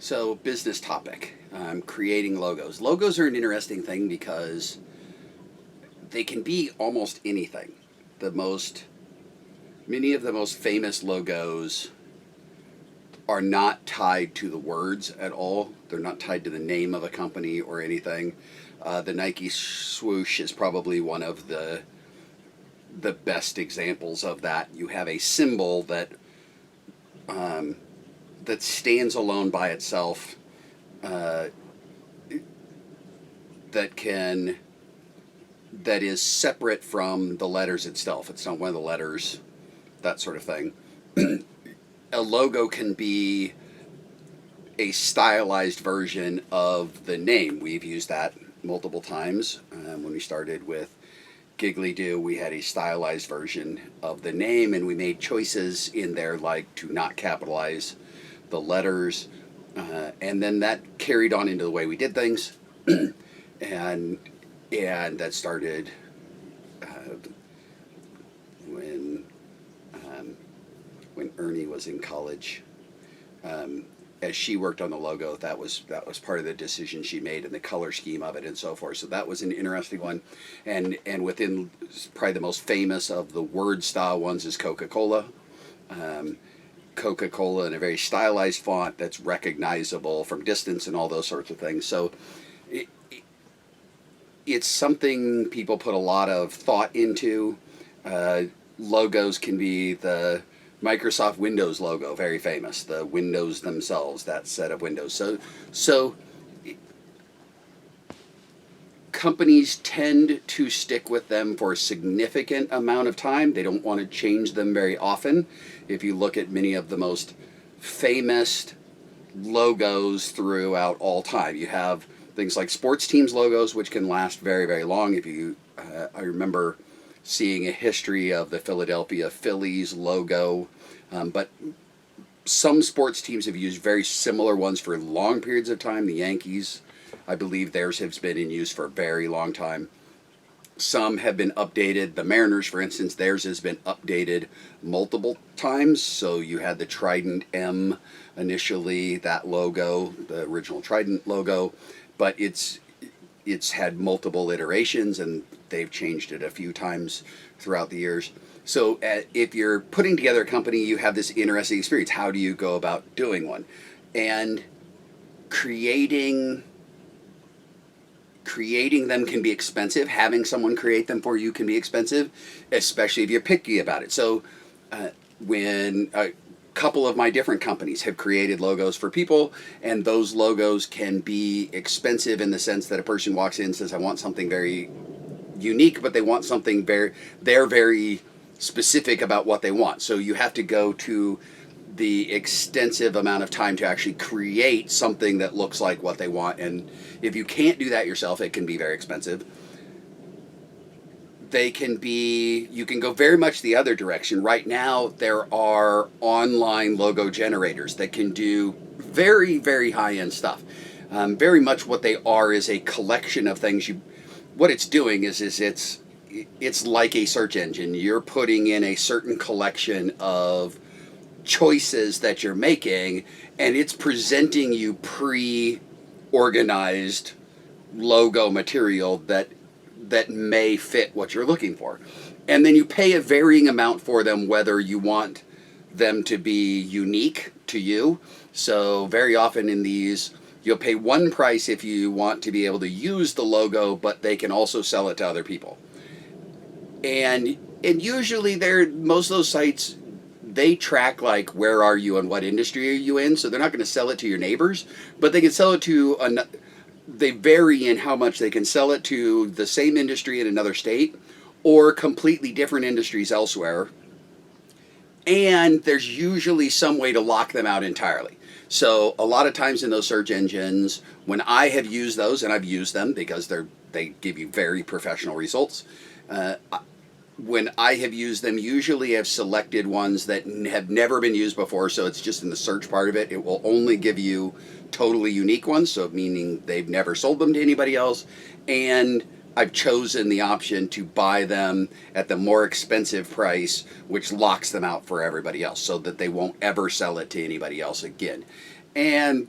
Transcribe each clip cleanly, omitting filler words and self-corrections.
So, business topic, creating logos. Logos are an interesting thing because they can be almost anything. The most, many of the most famous logos are not tied to the words at all. They're not tied to the name of a company or anything. The Nike swoosh is probably one of the best examples of that. You have a symbol um, that stands alone by itself, uh, that can that is separate from the letters itself. It's not one of the letters, that sort of thing. A logo can be a stylized version of the name. We've used that multiple times. When we started with Giggly Do, we had a stylized version of the name, and we made choices in there like to not capitalize the letters, and then that carried on into the way we did things, and that started uh, when um, when Ernie was in college. Um, as she worked on the logo, that was part of the decision she made and the color scheme of it and so forth. So that was an interesting one, and within probably the most famous of the word style ones is Coca-Cola. Um, Coca-Cola in a very stylized font that's recognizable from distance and all those sorts of things. So it, it's something people put a lot of thought into. Uh, Logos can be the Microsoft Windows logo, very famous. The Windows themselves, that set of Windows. So companies tend to stick with them for a significant amount of time. They don't want to change them very often. If you look at many of the most famous logos throughout all time, you have things like sports teams logos, which can last very, very long. I remember seeing a history of the Philadelphia Phillies logo, but some sports teams have used very similar ones for long periods of time. The Yankees, I believe theirs has been in use for a very long time. Some have been updated. The Mariners, for instance, theirs has been updated multiple times. So you had the Trident M initially, that logo, the original Trident logo, but it's had multiple iterations and they've changed it a few times throughout the years. So if you're putting together a company, you have this interesting experience. How do you go about doing one? And creating them can be expensive. Having someone create them for you can be expensive, especially if you're picky about it. So when a couple of my different companies have created logos for people, and those logos can be expensive in the sense that a person walks in and says, I want something very unique, but they want something they're very specific about what they want. So you have to go to the extensive amount of time to actually create something that looks like what they want. And if you can't do that yourself, it can be very expensive. You can go very much the other direction. Right now, there are online logo generators that can do very, very high-end stuff. Very much what they are is a collection of things. What it's doing is it's like a search engine. You're putting in a certain collection of choices that you're making, and it's presenting you pre-organized logo material that may fit what you're looking for. And then you pay a varying amount for them, whether you want them to be unique to you. So very often in these, you'll pay one price if you want to be able to use the logo, but they can also sell it to other people. And usually most of those sites, they track like where are you and what industry are you in, so they're not going to sell it to your neighbors, but they can sell it to they vary in how much they can sell it to the same industry in another state or completely different industries elsewhere. And there's usually some way to lock them out entirely. So a lot of times in those search engines, when I have used those, and I've used them because they give you very professional results, when I have used them, usually I've selected ones that have never been used before, so it's just in the search part of it. It will only give you totally unique ones, so meaning they've never sold them to anybody else, and I've chosen the option to buy them at the more expensive price, which locks them out for everybody else, so that they won't ever sell it to anybody else again. And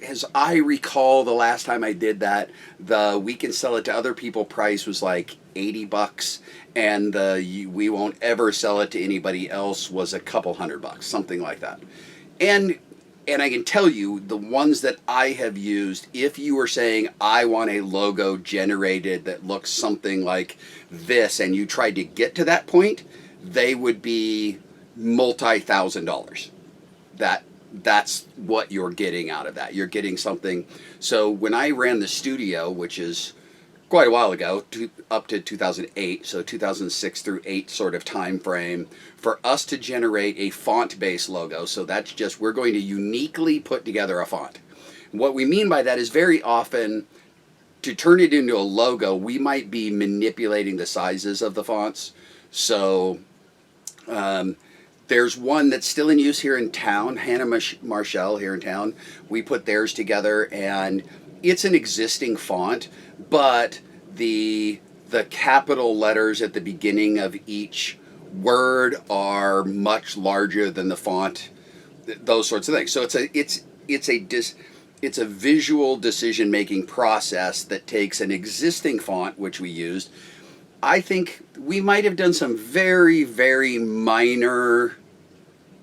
as I recall, the last time I did that, the we can sell it to other people price was like $80, and the we won't ever sell it to anybody else was a couple $100, something like that. And and I can tell you the ones that I have used, if you were saying I want a logo generated that looks something like this, and you tried to get to that point, they would be multi-$1,000. That's what you're getting out of that. You're getting something. So when I ran the studio, which is quite a while ago, up to 2008, so 2006 through 8 sort of time frame, for us to generate a font-based logo. So that's just, we're going to uniquely put together a font. What we mean by that is very often, to turn it into a logo, we might be manipulating the sizes of the fonts. So there's one that's still in use here in town, Hannah Marshall here in town. We put theirs together, and it's an existing font, but the capital letters at the beginning of each word are much larger than the font, those sorts of things. So it's a visual decision making process that takes an existing font, which we used. I think we might have done some very, very minor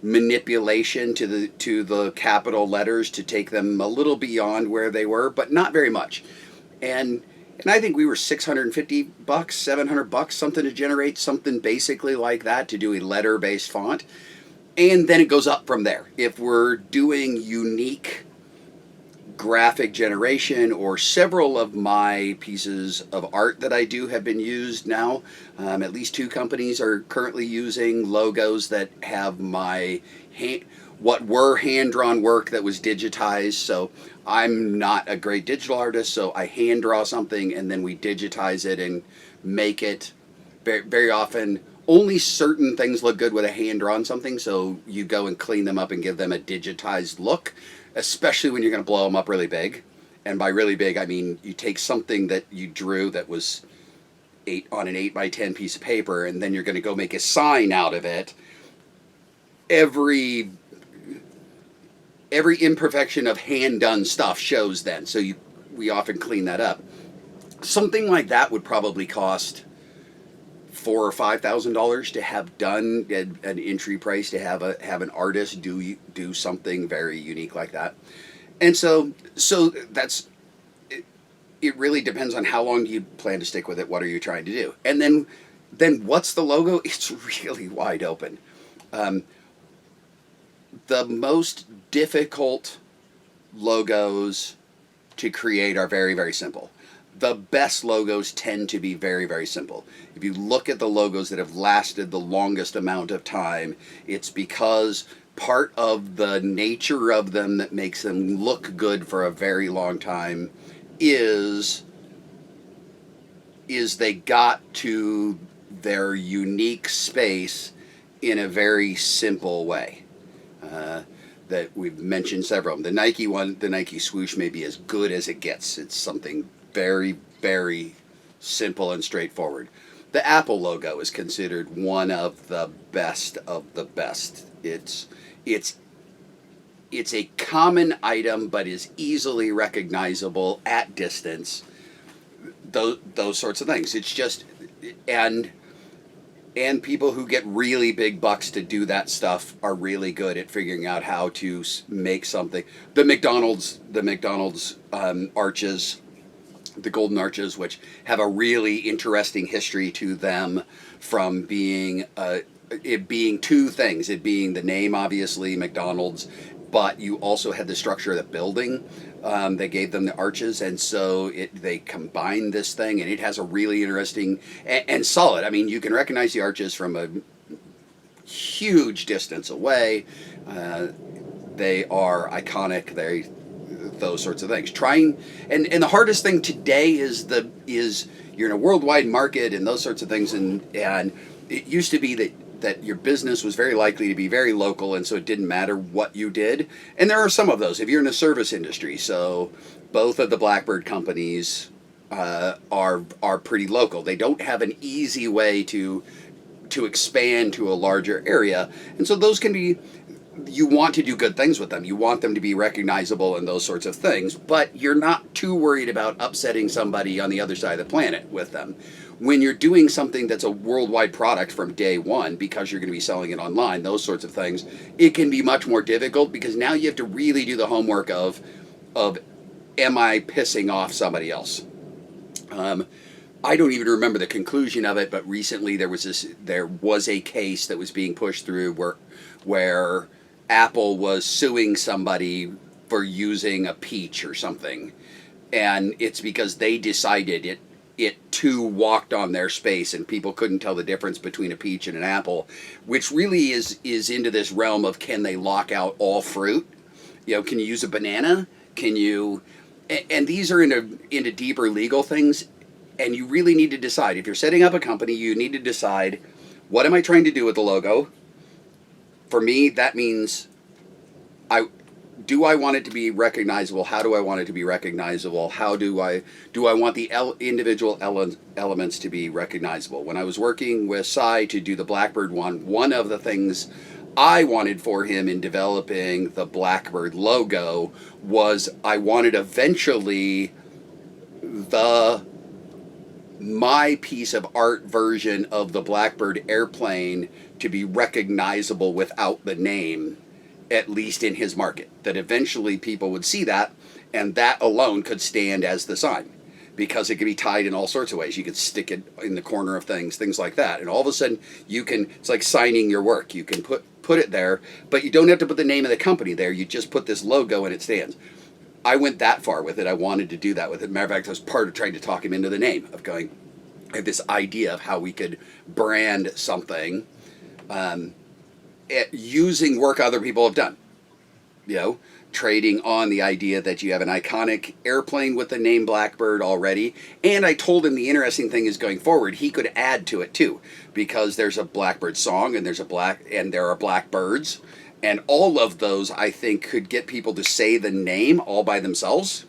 manipulation to the capital letters to take them a little beyond where they were, but not very much. And I think we were $650, $700, something to generate something basically like that, to do a letter-based font. And then it goes up from there. If we're doing unique graphic generation, or several of my pieces of art that I do have been used now, at least 2 companies are currently using logos that have my what were hand-drawn work that was digitized. So I'm not a great digital artist, so I hand draw something and then we digitize it and make it. Very, very often, only certain things look good with a hand-drawn something, so you go and clean them up and give them a digitized look, especially when you're going to blow them up really big. And by really big, I mean you take something that you drew that was on an 8x10 piece of paper, and then you're going to go make a sign out of it. Every imperfection of hand-done stuff shows then, so we often clean that up. Something like that would probably cost $4,000 or $5,000 to have done, an entry price to have an artist do something very unique like that. And so that's it. It really depends on how long you plan to stick with it. What are you trying to do? And then what's the logo? It's really wide open. The most difficult logos to create are very, very simple. The best logos tend to be very, very simple. If you look at the logos that have lasted the longest amount of time, it's because part of the nature of them that makes them look good for a very long time is they got to their unique space in a very simple way. That we've mentioned several of them. The Nike one, the Nike swoosh, may be as good as it gets. It's something very, very simple and straightforward. The Apple logo is considered one of the best of the best. It's a common item, but is easily recognizable at distance. Those sorts of things. It's just, and people who get really big bucks to do that stuff are really good at figuring out how to make something. The McDonald's arches, the golden arches, which have a really interesting history to them, from being it being 2 things. It being the name, obviously, McDonald's, but you also had the structure of the building. They gave them the arches, and so they combined this thing, and it has a really interesting and solid. I mean, you can recognize the arches from a huge distance away. They are iconic. Those sorts of things. And the hardest thing today is you're in a worldwide market and those sorts of things, and it used to be that your business was very likely to be very local, and so it didn't matter what you did. And there are some of those if you're in the service industry. So both of the Blackbird companies are pretty local. They don't have an easy way to expand to a larger area, and so those can be you want to do good things with them. You want them to be recognizable and those sorts of things, but you're not too worried about upsetting somebody on the other side of the planet with them. When you're doing something that's a worldwide product from day one, because you're going to be selling it online, those sorts of things, it can be much more difficult because now you have to really do the homework of am I pissing off somebody else? I don't even remember the conclusion of it, but recently there was a case that was being pushed through where Apple was suing somebody for using a peach or something, and it's because they decided it too walked on their space and people couldn't tell the difference between a peach and an apple, which really is into this realm of can they lock out all fruit? You know, can you use a banana? Can you? And these are into deeper legal things, and you really need to decide if you're setting up a company. You need to decide, what am I trying to do with the logo? For me, that means do I want it to be recognizable? How do I want it to be recognizable? How do I want the individual elements to be recognizable? When I was working with Cy to do the Blackbird one of the things I wanted for him in developing the Blackbird logo was I wanted eventually my piece of art version of the Blackbird airplane to be recognizable without the name, at least in his market. That eventually people would see that, and that alone could stand as the sign, because it could be tied in all sorts of ways. You could stick it in the corner of things like that, and all of a sudden you can, it's like signing your work. You can put it there, but you don't have to put the name of the company there. You just put this logo and it stands. I went that far with it. I wanted to do that with it. Matter of fact, I was part of trying to talk him into the name, of going, I have this idea of how we could brand something using work other people have done. You know, trading on the idea that you have an iconic airplane with the name Blackbird already. And I told him the interesting thing is, going forward, he could add to it too, because there's a Blackbird song and there are blackbirds. And all of those, I think, could get people to say the name all by themselves.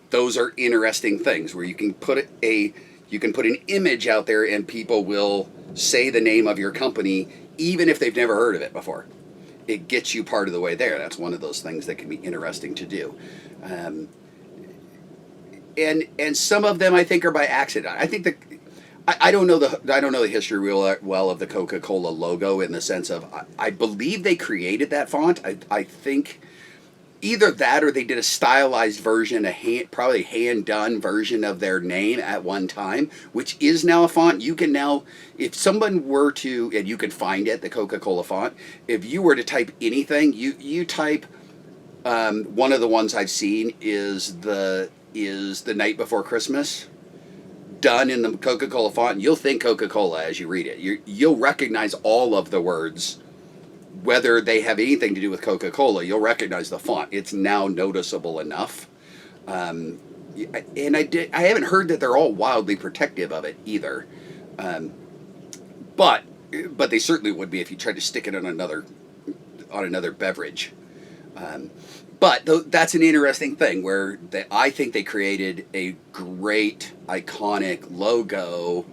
Those are interesting things where you can put an image out there and people will say the name of your company even if they've never heard of it before. It gets you part of the way there. That's one of those things that can be interesting to do. And some of them I think are by accident. I think I don't know the history real well of the Coca-Cola logo, in the sense of I believe they created that font. I think either that or they did a stylized version, probably hand-done version of their name at one time, which is now a font. You can now, if someone were to, and you can find it, the Coca-Cola font, if you were to type anything, you type, one of the ones I've seen is the Night Before Christmas, done in the Coca-Cola font, and you'll think Coca-Cola as you read it. You'll recognize all of the words, whether they have anything to do with Coca-Cola. You'll recognize the font. It's now noticeable enough. And I haven't heard that they're all wildly protective of it either. But they certainly would be if you tried to stick it on another beverage. But that's an interesting thing where I think they created a great iconic logo,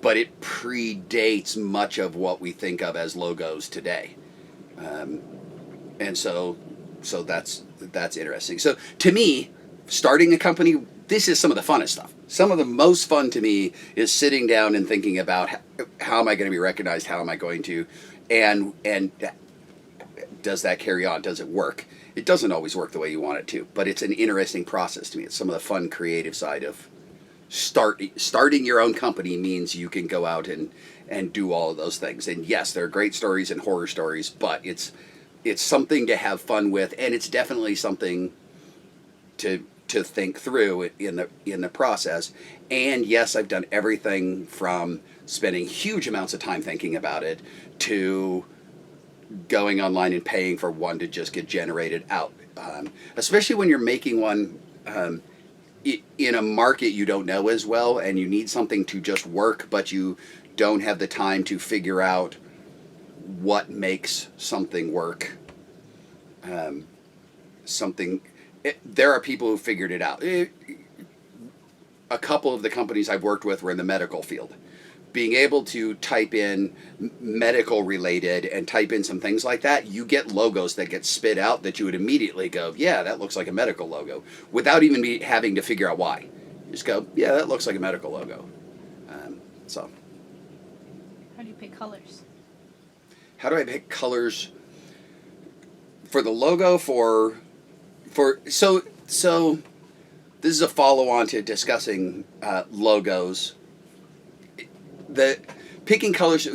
but it predates much of what we think of as logos today. And so that's interesting. So to me, starting a company, this is some of the funnest stuff. Some of the most fun to me is sitting down and thinking about how am I going to be recognized? How am I going to, and does that carry on? Does it work? It doesn't always work the way you want it to, but it's an interesting process to me. It's some of the fun, creative side of starting your own company. Means you can go out and do all of those things. And yes, there are great stories and horror stories, but it's something to have fun with, and it's definitely something to think through in the process. And yes, I've done everything from spending huge amounts of time thinking about it to going online and paying for one to just get generated out. Especially when you're making one in a market you don't know as well, and you need something to just work, but you don't have the time to figure out what makes something work. There are people who figured it out. A couple of the companies I've worked with were in the medical field, being able to type in medical related and type in some things like that, you get logos that get spit out that you would immediately go, yeah, that looks like a medical logo, without even having to figure out why. You just go, yeah, that looks like a medical logo. So. How do you pick colors? How do I pick colors for the logo so this is a follow-on to discussing logos. The picking colors,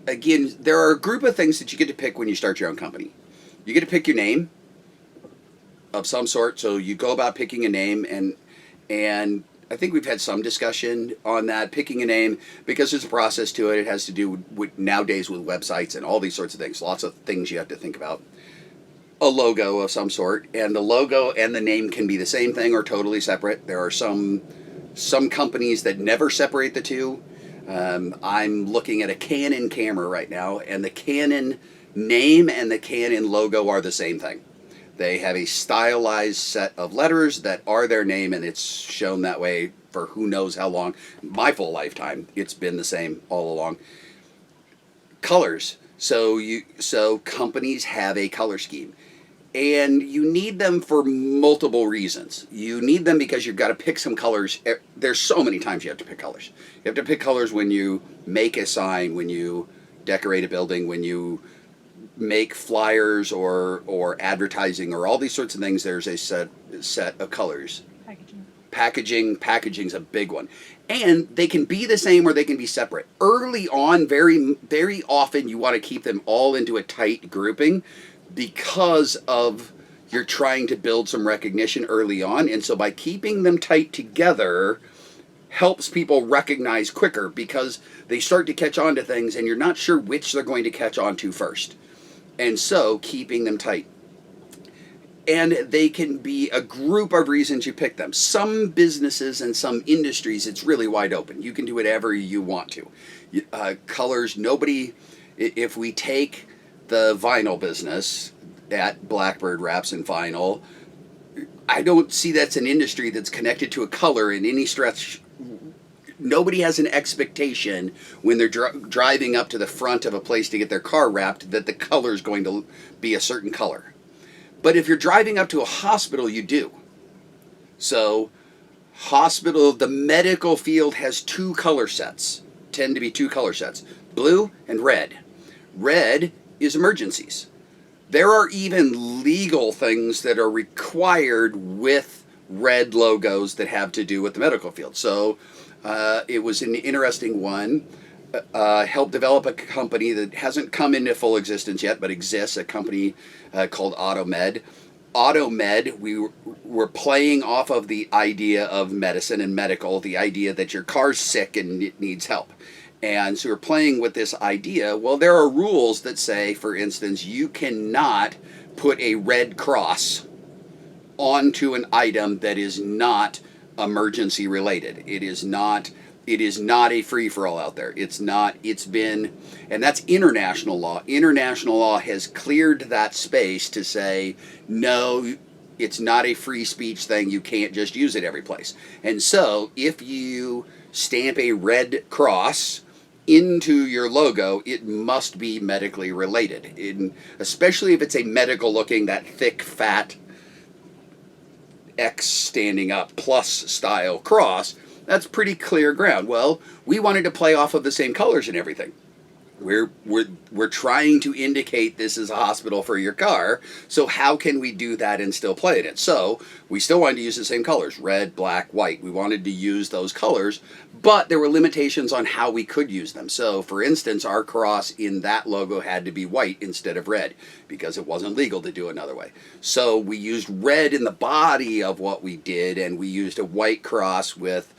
again, there are a group of things that you get to pick when you start your own company. You get to pick your name of some sort, so you go about picking a name, and I think we've had some discussion on that, picking a name, because there's a process to it. It has to do with nowadays with websites and all these sorts of things. Lots of things you have to think about. A logo of some sort, and the logo and the name can be the same thing or totally separate. There are some companies that never separate the two. I'm looking at a Canon camera right now, and the Canon name and the Canon logo are the same thing. They have a stylized set of letters that are their name, and it's shown that way for who knows how long. My full lifetime, it's been the same all along. Colors. So companies have a color scheme, and you need them for multiple reasons. You need them because you've got to pick some colors. There's so many times you have to pick colors. You have to pick colors when you make a sign, when you decorate a building, when you make flyers or advertising or all these sorts of things. There's a set of colors. Packaging's a big one, and they can be the same or they can be separate. Early on, very very often you want to keep them all into a tight grouping, because of you're trying to build some recognition early on, and so by keeping them tight together helps people recognize quicker, because they start to catch on to things and you're not sure which they're going to catch on to first. And so keeping them tight. And they can be a group of reasons you pick them. Some businesses and some industries, it's really wide open. You can do whatever you want to. Colors, if we take the vinyl business at Blackbird Wraps and Vinyl, I don't see that's an industry that's connected to a color in any stretch. Nobody has an expectation when they're driving up to the front of a place to get their car wrapped that the color is going to be a certain color. But if you're driving up to a hospital, you do. So the medical field has two color sets, tend to be two color sets, blue and red. Red is emergencies. There are even legal things that are required with red logos that have to do with the medical field. So it was an interesting one. Helped develop a company that hasn't come into full existence yet, but exists, a company called AutoMed. AutoMed, we were playing off of the idea of medicine and medical, the idea that your car's sick and it needs help. And so we're playing with this idea. Well, there are rules that say, for instance, you cannot put a red cross onto an item that is not emergency related. It is not a free-for-all out there. And that's international law. International law has cleared that space to say, no, it's not a free speech thing. You can't just use it every place. And so if you stamp a red cross into your logo, it must be medically related. Especially if it's a medical looking, that thick, fat, X standing up plus style cross, that's pretty clear ground. Well, we wanted to play off of the same colors and everything. We're trying to indicate this is a hospital for your car, so how can we do that and still play it? So we still wanted to use the same colors, red, black, white. We wanted to use those colors, but there were limitations on how we could use them. So for instance, our cross in that logo had to be white instead of red, because it wasn't legal to do another way. So we used red in the body of what we did, and we used a white cross with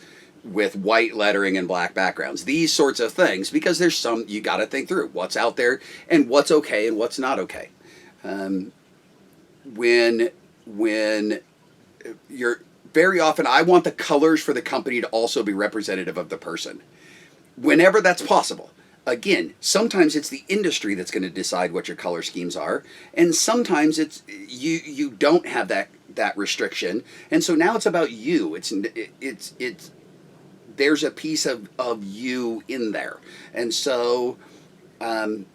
white lettering and black backgrounds. These sorts of things, because there's some, you got to think through what's out there and what's okay and what's not okay. When you're very often, I want the colors for the company to also be representative of the person, whenever that's possible. Again, sometimes it's the industry that's going to decide what your color schemes are, and sometimes it's you don't have that restriction, and so now it's about you. It's there's a piece of you in there. And so a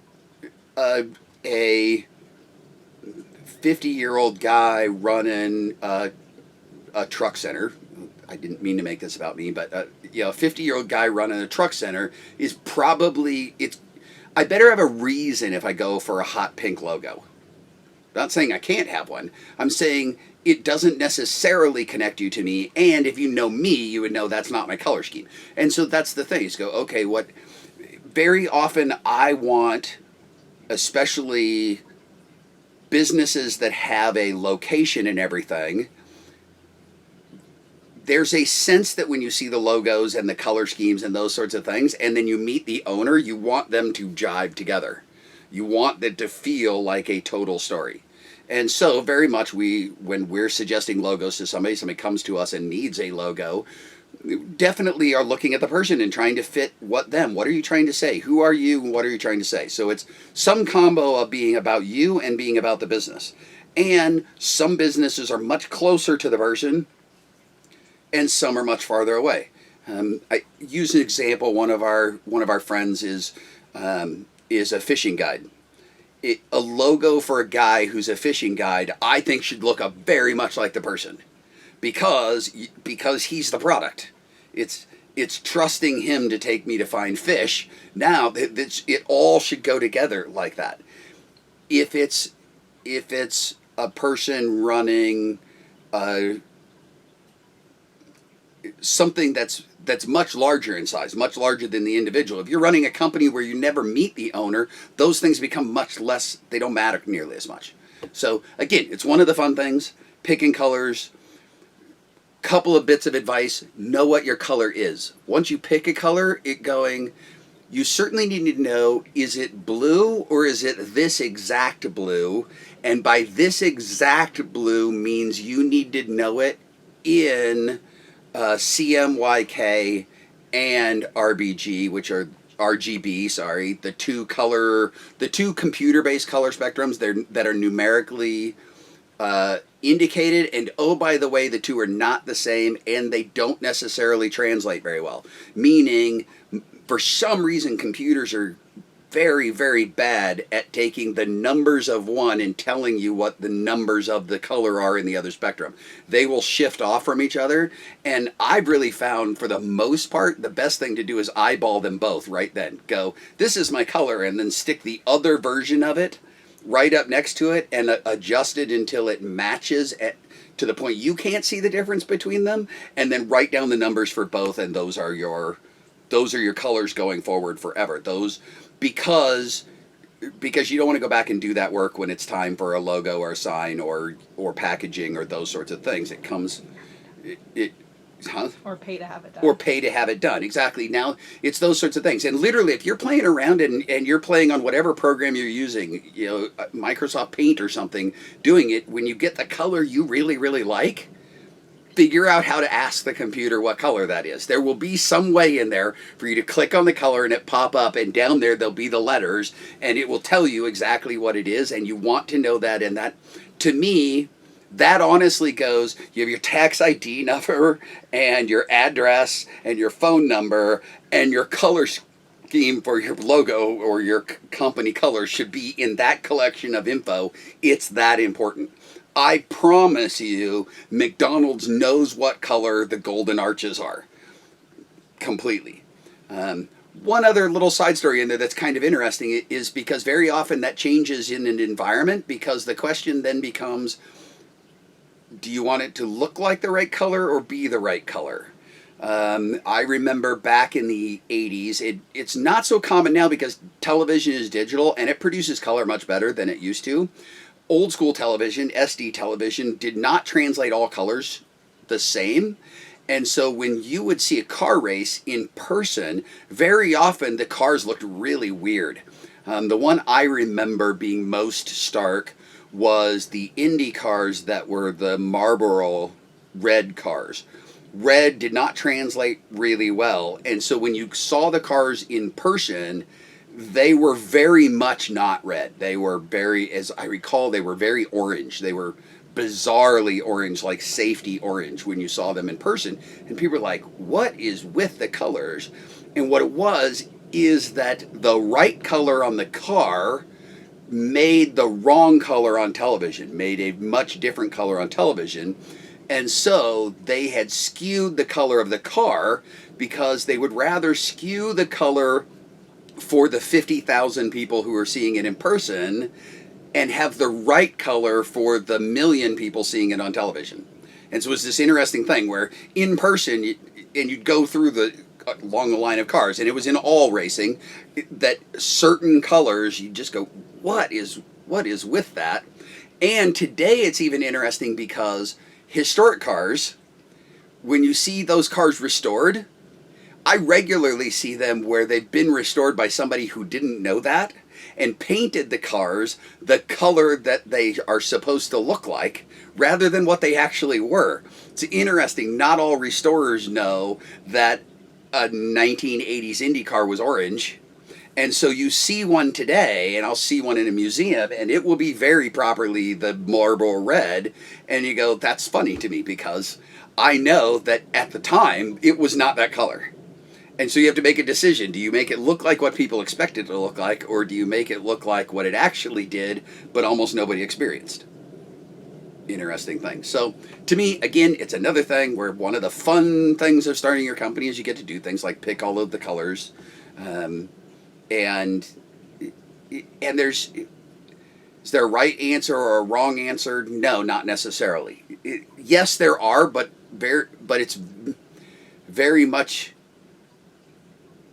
50-year-old guy running a truck center, I didn't mean to make this about me, but a 50-year-old guy running a truck center is probably, I better have a reason if I go for a hot pink logo. I'm not saying I can't have one. I'm saying it doesn't necessarily connect you to me, and if you know me, you would know that's not my color scheme. And so that's the thing. You go, okay, what very often I want, especially businesses that have a location and everything, there's a sense that when you see the logos and the color schemes and those sorts of things, and then you meet the owner, you want them to jive together. You want it to feel like a total story. And so very much when we're suggesting logos to somebody comes to us and needs a logo, definitely are looking at the person and trying to fit what are you trying to say? Who are you and what are you trying to say? So it's some combo of being about you and being about the business. And some businesses are much closer to the person and some are much farther away. I use an example. One of our friends is a fishing guide. A logo for a guy who's a fishing guide, I think, should look very much like the person, because he's the product. It's trusting him to take me to find fish. Now it all should go together like that. If it's a person running something that's much larger in size, much larger than the individual. If you're running a company where you never meet the owner, those things become much less, they don't matter nearly as much. So again, it's one of the fun things, picking colors. Couple of bits of advice, know what your color is. Once you pick a color, you certainly need to know, is it blue or is it this exact blue? And by this exact blue means you need to know it in CMYK and RBG, which are RGB, sorry, the two computer-based color spectrums that are numerically indicated. And oh, by the way, the two are not the same, and they don't necessarily translate very well. Meaning, for some reason, computers are very, very bad at taking the numbers of one and telling you what the numbers of the color are in the other spectrum. They will shift off from each other, and I've really found, for the most part, the best thing to do is eyeball them both right then. Go, this is my color, and then stick the other version of it right up next to it and adjust it until it matches to the point you can't see the difference between them, and then write down the numbers for both, and those are your colors going forward forever. Because you don't want to go back and do that work when it's time for a logo or a sign or packaging or those sorts of things. Or pay to have it done. Or pay to have it done. Exactly. Now, it's those sorts of things. And literally, if you're playing around and you're playing on whatever program you're using, Microsoft Paint or something, doing it, when you get the color you really, really like, figure out how to ask the computer what color that is. There will be some way in there for you to click on the color and it pop up, and down there there'll be the letters, and it will tell you exactly what it is, and you want to know that. And that, to me, that honestly goes, you have your tax ID number and your address and your phone number, and your color scheme for your logo or your company color should be in that collection of info. It's that important. I promise you, McDonald's knows what color the golden arches are. Completely. One other little side story in there that's kind of interesting is because very often that changes in an environment, because the question then becomes, do you want it to look like the right color or be the right color? I remember back in the 80s, it's not so common now because television is digital and it produces color much better than it used to. Old school television, SD television, did not translate all colors the same. And so when you would see a car race in person, very often the cars looked really weird. The one I remember being most stark was the Indy cars that were the Marlboro red cars. Red did not translate really well. And so when you saw the cars in person, they were very much not red. They were very, as I recall, they were very orange. They were bizarrely orange, like safety orange, when you saw them in person. And people were like, what is with the colors? And what it was is that the right color on the car made the wrong color on television, made a much different color on television. And so they had skewed the color of the car because they would rather skew the color for the 50,000 people who are seeing it in person and have the right color for the million people seeing it on television. And so it was this interesting thing where in person, and you'd go through along the line of cars, and it was in all racing, that certain colors, you just go, what is with that? And today it's even interesting because historic cars, when you see those cars restored, I regularly see them where they've been restored by somebody who didn't know that and painted the cars the color that they are supposed to look like rather than what they actually were. It's interesting, not all restorers know that a 1980s Indy car was orange. And so you see one today, and I'll see one in a museum, and it will be very properly the Marlboro red. And you go, that's funny to me because I know that at the time it was not that color. And so you have to make a decision. Do you make it look like what people expect it to look like, or do you make it look like what it actually did, but almost nobody experienced? Interesting thing. So to me, again, it's another thing where one of the fun things of starting your company is you get to do things like pick all of the colors. And is there a right answer or a wrong answer? No, not necessarily. Yes, there are, but it's very much,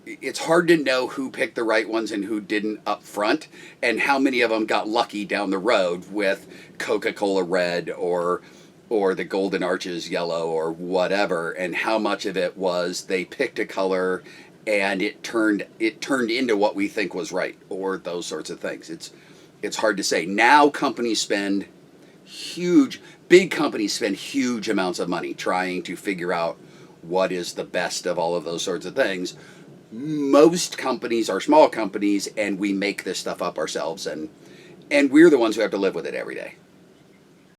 it's hard to know who picked the right ones and who didn't up front, and how many of them got lucky down the road with Coca-Cola red or the Golden Arches yellow or whatever, and how much of it was they picked a color and it turned into what we think was right, or those sorts of things. It's hard to say. Now big companies spend huge amounts of money trying to figure out what is the best of all of those sorts of things. Most companies are small companies, and we make this stuff up ourselves, and we're the ones who have to live with it every day.